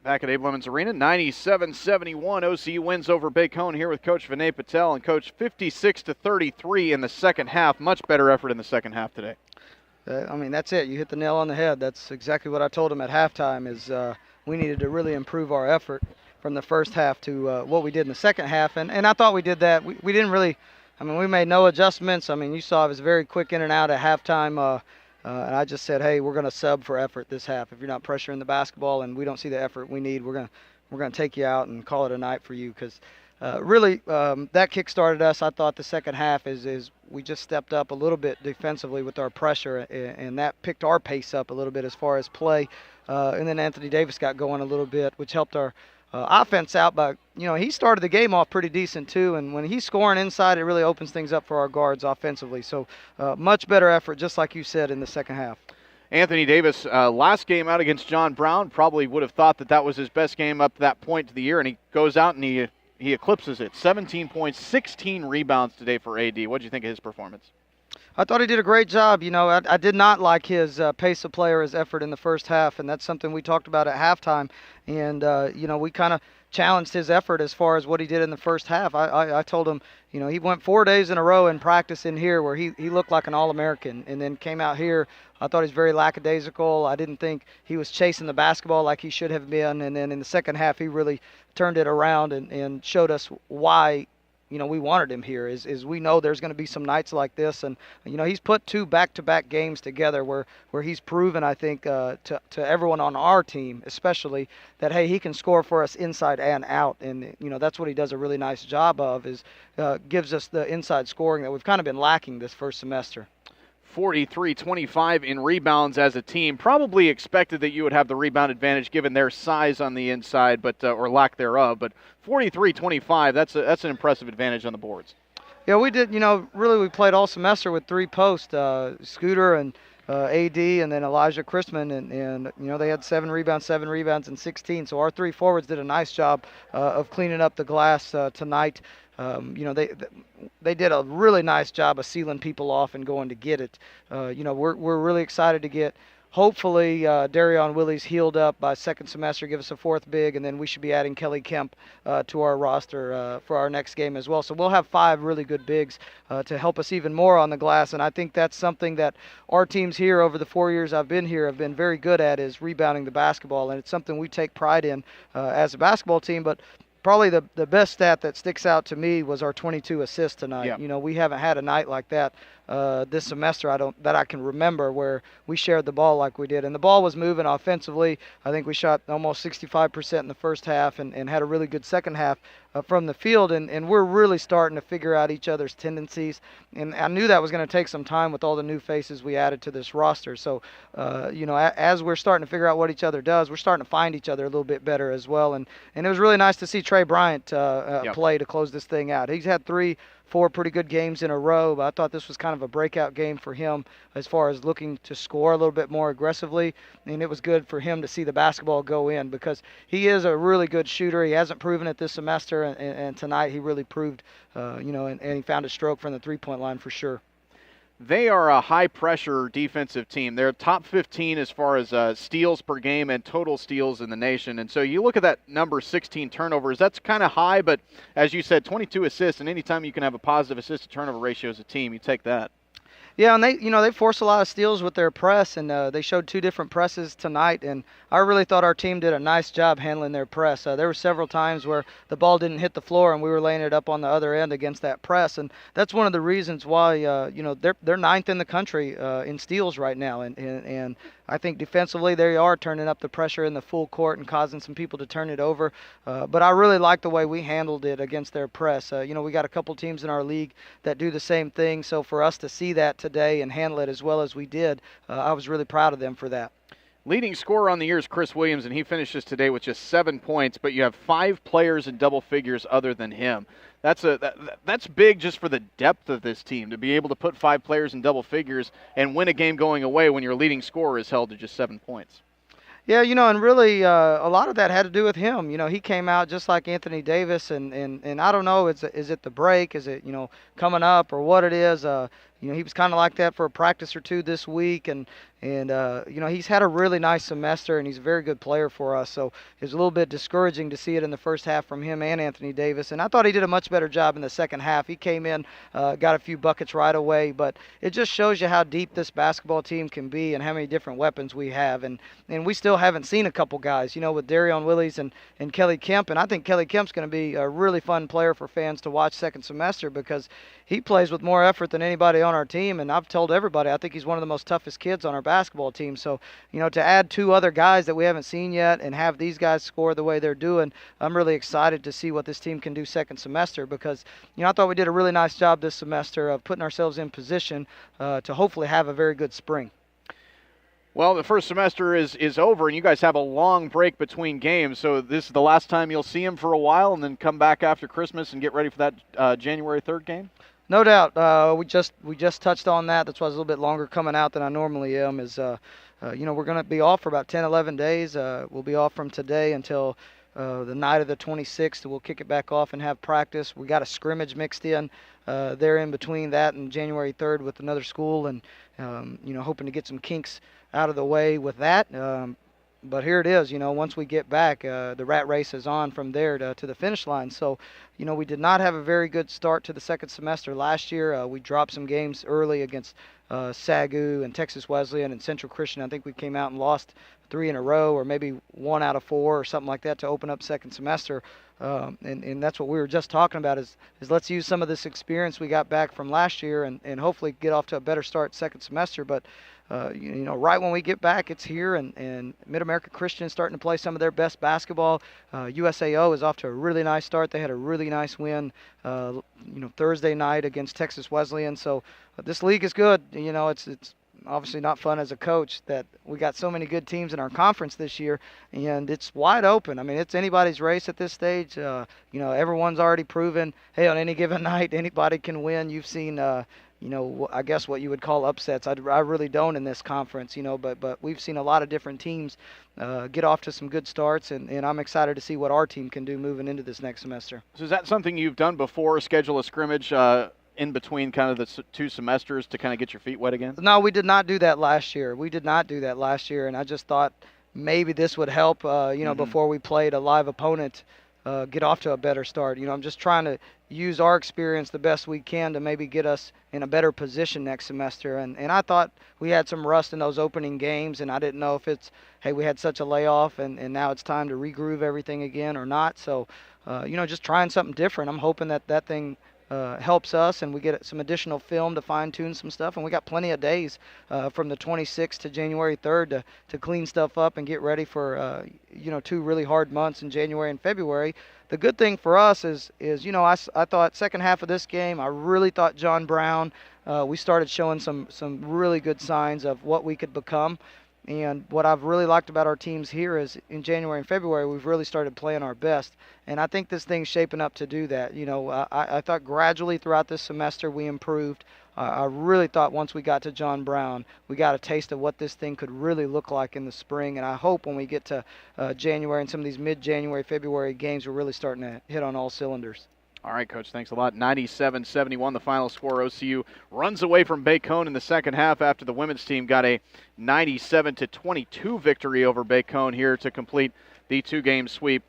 Back at Abe Lemons Arena, 97-71, OCU wins over Bacone here with Coach Vinay Patel. And Coach, 56-33 in the second half. Much better effort in the second half today. I mean, that's it. You hit the nail on the head. That's exactly what I told him at halftime is we needed to really improve our effort from the first half to what we did in the second half. And I thought we did that. We didn't really – I mean, we made no adjustments. I mean, you saw it was very quick in and out at halftime. And I just said, hey, we're going to sub for effort this half. If you're not pressuring the basketball and we don't see the effort we need, we're going to take you out and call it a night for you. Because really, that kick-started us. I thought the second half is we just stepped up a little bit defensively with our pressure, and that picked our pace up a little bit as far as play. And then Anthony Davis got going a little bit, which helped our offense out. But, he started the game off pretty decent too, and when he's scoring inside, it really opens things up for our guards offensively. So much better effort, just like you said, in the second half. Anthony Davis, last game out against John Brown, probably would have thought that was his best game up to that point of the year, and he goes out and he eclipses it. 17 points, 16 rebounds today for AD. What did you think of his performance? I thought he did a great job. I did not like his pace of play or his effort in the first half, and that's something we talked about at halftime. And, we kind of challenged his effort as far as what he did in the first half. I told him, he went 4 days in a row in practice in here where he looked like an All-American, and then came out here. I thought he was very lackadaisical. I didn't think he was chasing the basketball like he should have been. And then in the second half, he really turned it around and showed us why we wanted him here is we know there's going to be some nights like this. And, he's put 2 back-to-back games together where he's proven, I think, to everyone on our team especially that, hey, he can score for us inside and out. And, that's what he does a really nice job of is gives us the inside scoring that we've kind of been lacking this first semester. 43-25 in rebounds as a team. Probably expected that you would have the rebound advantage given their size on the inside, but or lack thereof. But 43-25, that's an impressive advantage on the boards. Yeah, we did. Really we played all semester with 3 posts, Scooter and AD, and then Elijah Christman, and they had 7 rebounds, and 16. So our 3 forwards did a nice job of cleaning up the glass tonight. They did a really nice job of sealing people off and going to get it. We're really excited to get, hopefully, Darion Willie's healed up by second semester, give us a 4th big, and then we should be adding Kelly Kemp to our roster for our next game as well. So we'll have 5 really good bigs to help us even more on the glass, and I think that's something that our teams here over the 4 years I've been here have been very good at is rebounding the basketball, and it's something we take pride in as a basketball team. But probably the best stat that sticks out to me was our 22 assists tonight. Yeah. We haven't had a night like that this semester that I can remember where we shared the ball like we did. And the ball was moving offensively. I think we shot almost 65% in the first half and had a really good second half from the field. And we're really starting to figure out each other's tendencies. And I knew that was going to take some time with all the new faces we added to this roster. So, as we're starting to figure out what each other does, we're starting to find each other a little bit better as well. And it was really nice to see Trey Bryant play to close this thing out. He's had 4 pretty good games in a row, but I thought this was kind of a breakout game for him as far as looking to score a little bit more aggressively, and it was good for him to see the basketball go in because he is a really good shooter. He hasn't proven it this semester, and tonight he really proved, and he found a stroke from the three-point line for sure. They are a high-pressure defensive team. They're top 15 as far as steals per game and total steals in the nation. And so you look at that number, 16 turnovers, that's kind of high, but as you said, 22 assists, and anytime you can have a positive assist-to-turnover ratio as a team, you take that. Yeah, and they forced a lot of steals with their press, and they showed 2 different presses tonight, and I really thought our team did a nice job handling their press. There were several times where the ball didn't hit the floor, and we were laying it up on the other end against that press, and that's one of the reasons why they're 9th in the country in steals right now, and I think defensively they are turning up the pressure in the full court and causing some people to turn it over. But I really like the way we handled it against their press. We got a couple teams in our league that do the same thing. So for us to see that today and handle it as well as we did, I was really proud of them for that. Leading scorer on the year is Chris Williams, and he finishes today with just 7 points, but you have 5 players in double figures other than him. That's big just for the depth of this team, to be able to put 5 players in double figures and win a game going away when your leading scorer is held to just 7 points. Yeah, and really a lot of that had to do with him. He came out just like Anthony Davis, and I don't know, is it the break? Is it, coming up or what it is? he was kind of like that for a practice or two this week, and he's had a really nice semester, and he's a very good player for us. So it was a little bit discouraging to see it in the first half from him and Anthony Davis, and I thought he did a much better job in the second half. He came in, got a few buckets right away, but it just shows you how deep this basketball team can be and how many different weapons we have, and we still haven't seen a couple guys, with Darion Willies and Kelly Kemp, and I think Kelly Kemp's going to be a really fun player for fans to watch second semester because he plays with more effort than anybody on our team, and I've told everybody I think he's one of the most toughest kids on our basketball team. So, to add two other guys that we haven't seen yet and have these guys score the way they're doing, I'm really excited to see what this team can do second semester because, I thought we did a really nice job this semester of putting ourselves in position to hopefully have a very good spring. Well, the first semester is over, and you guys have a long break between games, so this is the last time you'll see him for a while and then come back after Christmas and get ready for that January 3rd game? No doubt. We just touched on that. That's why I was a little bit longer coming out than I normally am. We're going to be off for about 10, 11 days. We'll be off from today until the night of the 26th. We'll kick it back off and have practice. We got a scrimmage mixed in there in between that and January 3rd with another school, and hoping to get some kinks out of the way with that. But here it is, once we get back, the rat race is on from there to the finish line. So, we did not have a very good start to the second semester last year. We dropped some games early against Sagu and Texas Wesleyan and Central Christian. I think we came out and lost 3 in a row or maybe 1 out of 4 or something like that to open up second semester. And that's what we were just talking about is let's use some of this experience we got back from last year and hopefully get off to a better start second semester. But right when we get back, it's here, and Mid-America Christian is starting to play some of their best basketball. USAO is off to a really nice start. They had a really nice win, Thursday night against Texas Wesleyan. So this league is good. It's obviously not fun as a coach that we got so many good teams in our conference this year, and it's wide open. I mean, it's anybody's race at this stage. Everyone's already proven, hey, on any given night, anybody can win. You've seen I guess what you would call upsets. I really don't in this conference, but we've seen a lot of different teams get off to some good starts, and I'm excited to see what our team can do moving into this next semester. So is that something you've done before, schedule a scrimmage in between kind of the 2 semesters to kind of get your feet wet again? No, we did not do that last year. And I just thought maybe this would help, before we played a live opponent, get off to a better start. I'm just trying to use our experience the best we can to maybe get us in a better position next semester. And I thought we had some rust in those opening games, and I didn't know if it's, hey, we had such a layoff and now it's time to regroove everything again or not. So, just trying something different. I'm hoping that thing helps us and we get some additional film to fine-tune some stuff. And we got plenty of days from the 26th to January 3rd to clean stuff up and get ready for, 2 really hard months in January and February. The good thing for us is I thought second half of this game, I really thought John Brown, we started showing some really good signs of what we could become. And what I've really liked about our teams here is in January and February, we've really started playing our best. And I think this thing's shaping up to do that. I thought gradually throughout this semester we improved. I really thought once we got to John Brown, we got a taste of what this thing could really look like in the spring. And I hope when we get to January and some of these mid-January, February games, we're really starting to hit on all cylinders. All right, Coach, thanks a lot. 97-71, the final score. OCU runs away from Bacone in the second half after the women's team got a 97-22 victory over Bacone here to complete the 2-game sweep.